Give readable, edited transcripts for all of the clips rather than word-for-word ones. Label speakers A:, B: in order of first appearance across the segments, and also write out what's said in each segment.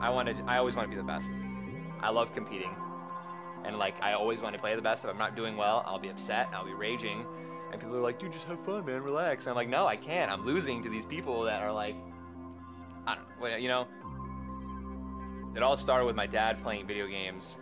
A: I always want to be the best. I love competing. And like, I always want to play the best. If I'm not doing well, I'll be upset, I'll be raging. And people are like, dude, just have fun, man, relax. And I'm like, no, I can't. I'm losing to these people that are like, I don't know, you know? It all started with my dad playing video games.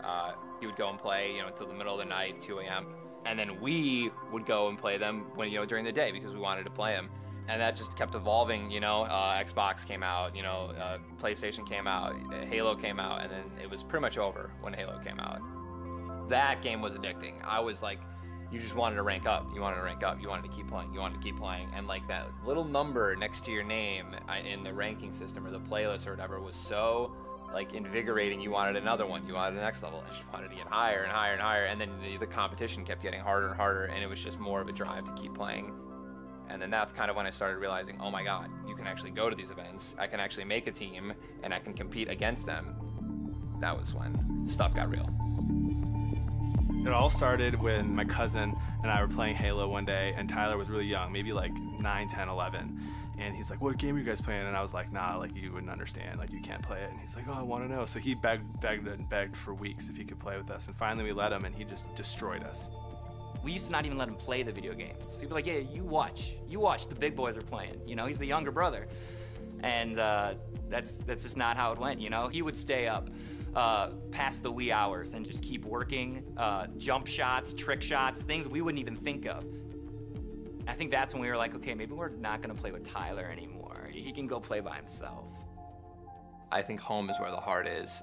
A: He would go and play, you know, until the middle of the night, 2 a.m. And then we would go and play them when, you know, during the day because we wanted to play them. And that just kept evolving, you know. Xbox came out, you know, PlayStation came out, Halo came out, and then it was pretty much over when Halo came out. That game was addicting. I was like, you just wanted to rank up. You wanted to rank up. You wanted to keep playing. You wanted to keep playing. And like that little number next to your name in the ranking system or the playlist or whatever was so like invigorating. You wanted another one. You wanted the next level. You just wanted to get higher and higher and higher. And then the competition kept getting harder and harder. And it was just more of a drive to keep playing. And then that's kind of when I started realizing, oh my God, you can actually go to these events. I can actually make a team and I can compete against them. That was when stuff got real.
B: It all started when my cousin and I were playing Halo one day, and Tyler was really young, maybe like 9, 10, 11. And he's like, what game are you guys playing? And I was like, nah, like you wouldn't understand, like you can't play it. And he's like, oh, I want to know. So he begged for weeks if he could play with us. And finally we let him, and he just destroyed us.
C: We used to not even let him play the video games. He'd be like, yeah, you watch, the big boys are playing. You know, he's the younger brother. And that's just not how it went, you know? He would stay up past the wee hours and just keep working, jump shots, trick shots, things we wouldn't even think of. I think that's when we were like, okay, maybe we're not gonna play with Tyler anymore. He can go play by himself.
A: I think home is where the heart is.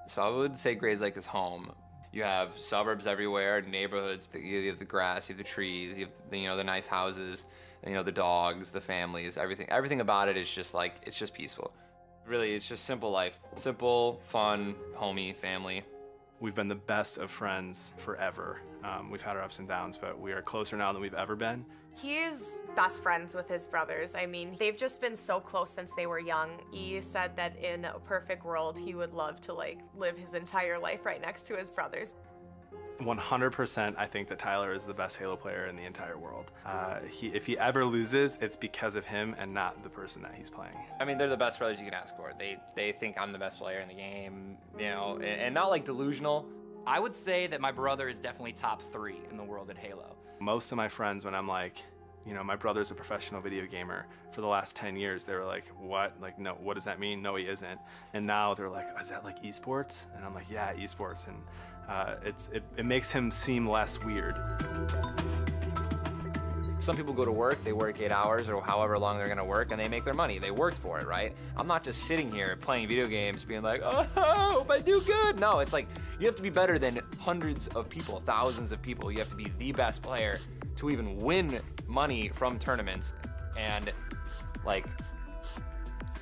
A: So I would say Grades Lake is home. You have suburbs everywhere, neighborhoods, you have the grass, you have the trees, you have the, you know, the nice houses, you know, the dogs, the families, everything about it is just like, it's just peaceful. Really, it's just simple life. Simple, fun, homey, family.
B: We've been the best of friends forever. We've had our ups and downs, but we are closer now than we've ever been.
D: He's best friends with his brothers. I mean, they've just been so close since they were young. He said that in a perfect world, he would love to like live his entire life right next to his brothers.
B: 100% I think that Tyler is the best Halo player in the entire world. If he ever loses, it's because of him and not the person that he's playing.
A: I mean, they're the best brothers you can ask for. They think I'm the best player in the game, you know, and not like delusional.
C: I would say that my brother is definitely top 3 in the world at Halo.
B: Most of my friends, when I'm like, you know, my brother's a professional video gamer, for the last 10 years, they were like, what? Like, no, what does that mean? No, he isn't. And now they're like, is that like esports? And I'm like, yeah, esports. And it makes him seem less weird.
A: Some people go to work, they work 8 hours or however long they're gonna work, and they make their money. They worked for it, right? I'm not just sitting here playing video games being like, oh, I hope I do good. No, it's like, you have to be better than hundreds of people, thousands of people. You have to be the best player to even win money from tournaments, and like,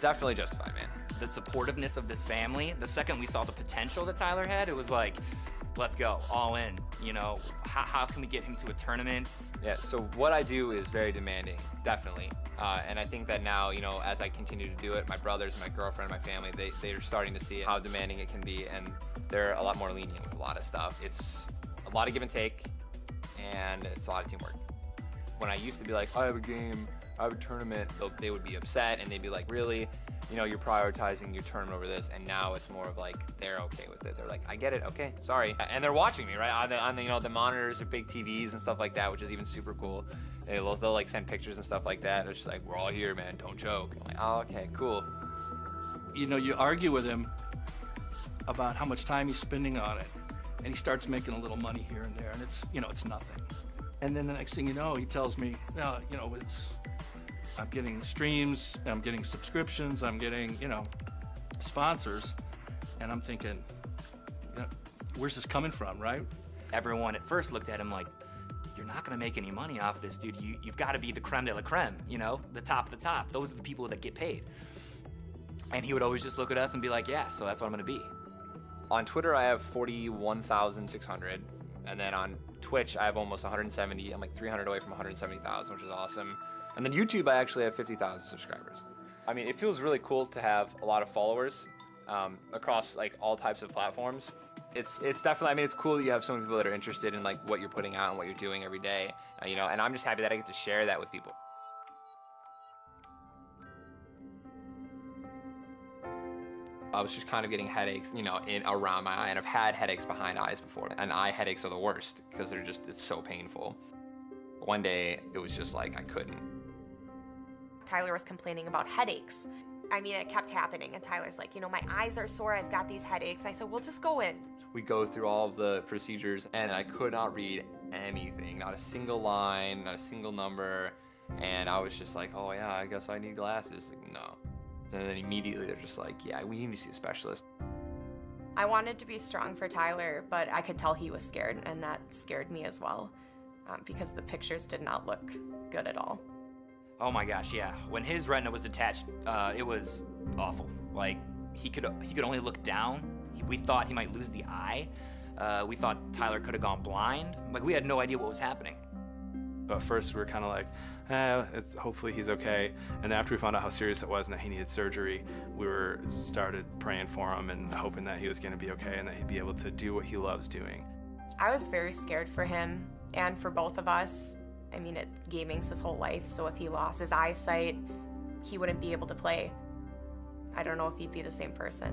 A: definitely justified, man.
C: The supportiveness of this family, the second we saw the potential that Tyler had, it was like, let's go, all in, you know, how can we get him to a tournament?
A: Yeah, so what I do is very demanding, definitely. And I think that now, you know, as I continue to do it, my brothers, my girlfriend, my family, they're starting to see how demanding it can be, and they're a lot more lenient with a lot of stuff. It's a lot of give and take, and it's a lot of teamwork. When I used to be like, I have a game, I have a tournament, they would be upset, and they'd be like, really? You know, you're prioritizing your tournament over this, and now it's more of like, they're okay with it. They're like, I get it, okay, sorry. And they're watching me, right? On the you know, the monitors or big TVs and stuff like that, which is even super cool. They'll like send pictures and stuff like that. It's just like, we're all here, man, don't choke. I'm like, oh, okay, cool.
E: You know, you argue with him about how much time he's spending on it, and he starts making a little money here and there, and it's, you know, it's nothing. And then the next thing you know, he tells me, you know, I'm getting streams, I'm getting subscriptions, I'm getting, you know, sponsors, and I'm thinking, you know, where's this coming from, right?
C: Everyone at first looked at him like, you're not gonna make any money off this, dude. You've gotta be the creme de la creme, you know, the top of the top. Those are the people that get paid. And he would always just look at us and be like, yeah, so that's what I'm gonna be.
A: On Twitter, I have 41,600, and then on Twitch, I have almost 170. I'm like 300 away from 170,000, which is awesome. And then YouTube, I actually have 50,000 subscribers. I mean, it feels really cool to have a lot of followers across like all types of platforms. It's definitely, I mean, it's cool that you have so many people that are interested in like what you're putting out and what you're doing every day, you know, and I'm just happy that I get to share that with people. I was just kind of getting headaches, you know, in around my eye, and I've had headaches behind eyes before, and eye headaches are the worst because they're just, it's so painful. One day, it was just like I couldn't.
D: Tyler was complaining about headaches. I mean, it kept happening, and Tyler's like, you know, my eyes are sore, I've got these headaches. I said, well, just go in.
A: We go through all of the procedures, and I could not read anything, not a single line, not a single number, and I was just like, oh yeah, I guess I need glasses. Like, no. And then immediately they're just like, yeah, we need to see a specialist.
D: I wanted to be strong for Tyler, but I could tell he was scared, and that scared me as well, because the pictures did not look good at all.
C: Oh my gosh, yeah. When his retina was detached, it was awful. Like, he could only look down. We thought he might lose the eye. We thought Tyler could have gone blind. Like, we had no idea what was happening.
B: But first we were kind of like, hopefully he's okay. And then after we found out how serious it was and that he needed surgery, we started praying for him and hoping that he was gonna be okay and that he'd be able to do what he loves doing.
D: I was very scared for him and for both of us. I mean, gaming's his whole life, so if he lost his eyesight, he wouldn't be able to play. I don't know if he'd be the same person.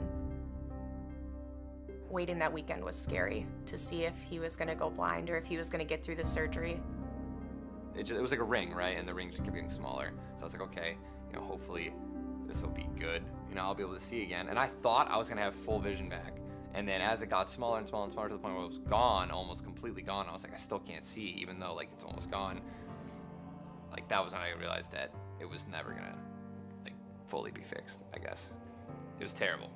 D: Waiting that weekend was scary to see if he was gonna go blind or if he was gonna get through the surgery.
A: It was like a ring, right? And the ring just kept getting smaller. So I was like, okay, you know, hopefully this will be good. You know, I'll be able to see again. And I thought I was gonna have full vision back. And then as it got smaller and smaller and smaller to the point where it was gone, almost completely gone, I was like, I still can't see, even though like it's almost gone. Like that was when I realized that it was never gonna like fully be fixed, I guess. It was terrible.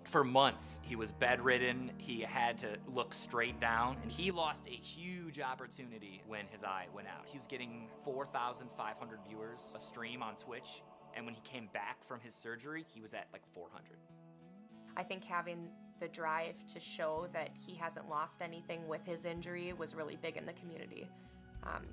C: For months, he was bedridden. He had to look straight down, and he lost a huge opportunity when his eye went out. He was getting 4,500 viewers a stream on Twitch, and when he came back from his surgery, he was at like 400.
D: I think having the drive to show that he hasn't lost anything with his injury was really big in the community.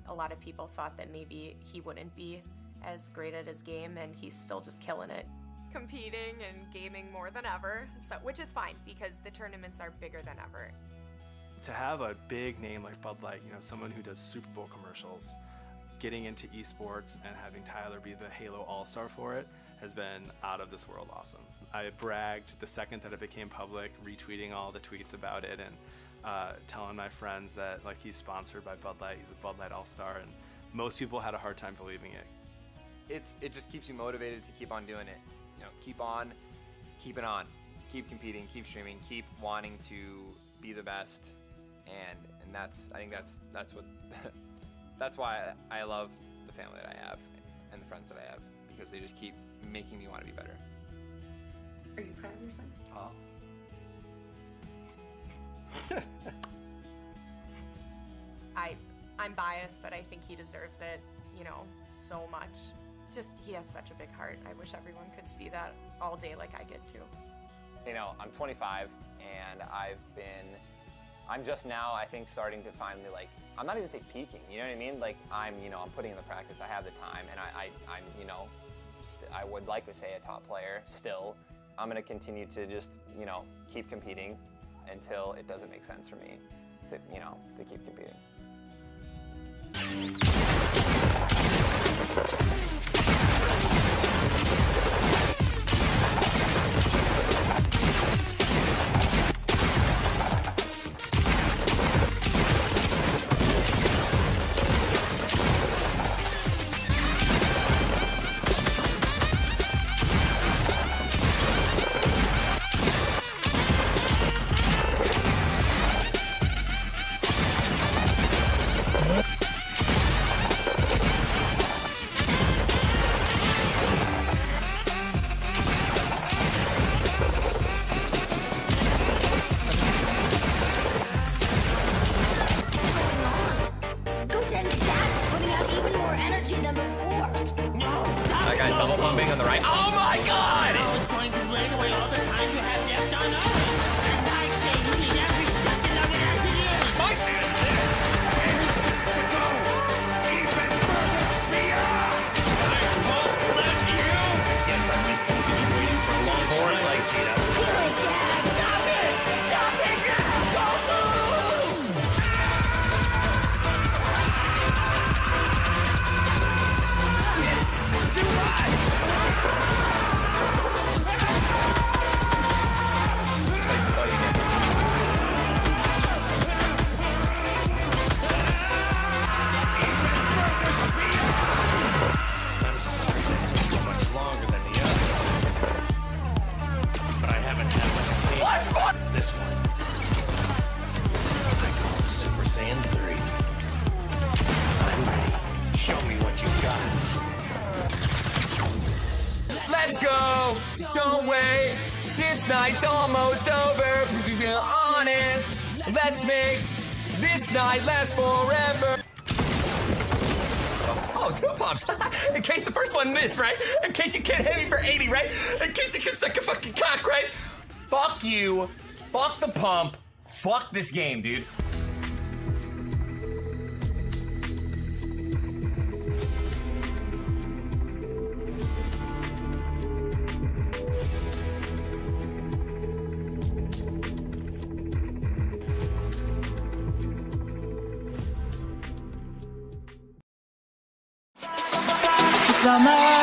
D: A lot of people thought that maybe he wouldn't be as great at his game, and he's still just killing it. Competing and gaming more than ever, so, which is fine because the tournaments are bigger than ever.
B: To have a big name like Bud Light, you know, someone who does Super Bowl commercials, getting into esports and having Tyler be the Halo All-Star for it has been out of this world awesome. I bragged the second that it became public, retweeting all the tweets about it and telling my friends that like he's sponsored by Bud Light, he's a Bud Light All-Star, and most people had a hard time believing it.
A: It just keeps you motivated to keep on doing it. You know, keep on, keep it on, keep competing, keep streaming, keep wanting to be the best, and I think that's what that's why I love the family that I have and the friends that I have, because they just keep making me want to be better.
D: Are you proud of your son? I'm biased, but I think he deserves it, you know, so much. Just, he has such a big heart. I wish everyone could see that all day like I get to.
A: You know, I'm 25 and I'm just now, I think, starting to finally like, I'm not even say peaking, you know what I mean? Like I'm putting in the practice, I have the time, and I'm, you know, I would like to say a top player still. I'm gonna continue to just, you know, keep competing until it doesn't make sense for me to, you know, to keep competing. This night's almost over. To be honest, let's make this night last forever. Oh, 2 pumps. In case the first one missed, right? In case you can't hit me for 80, right? In case you can suck a fucking cock, right? Fuck you. Fuck the pump. Fuck this game, dude.
F: Summer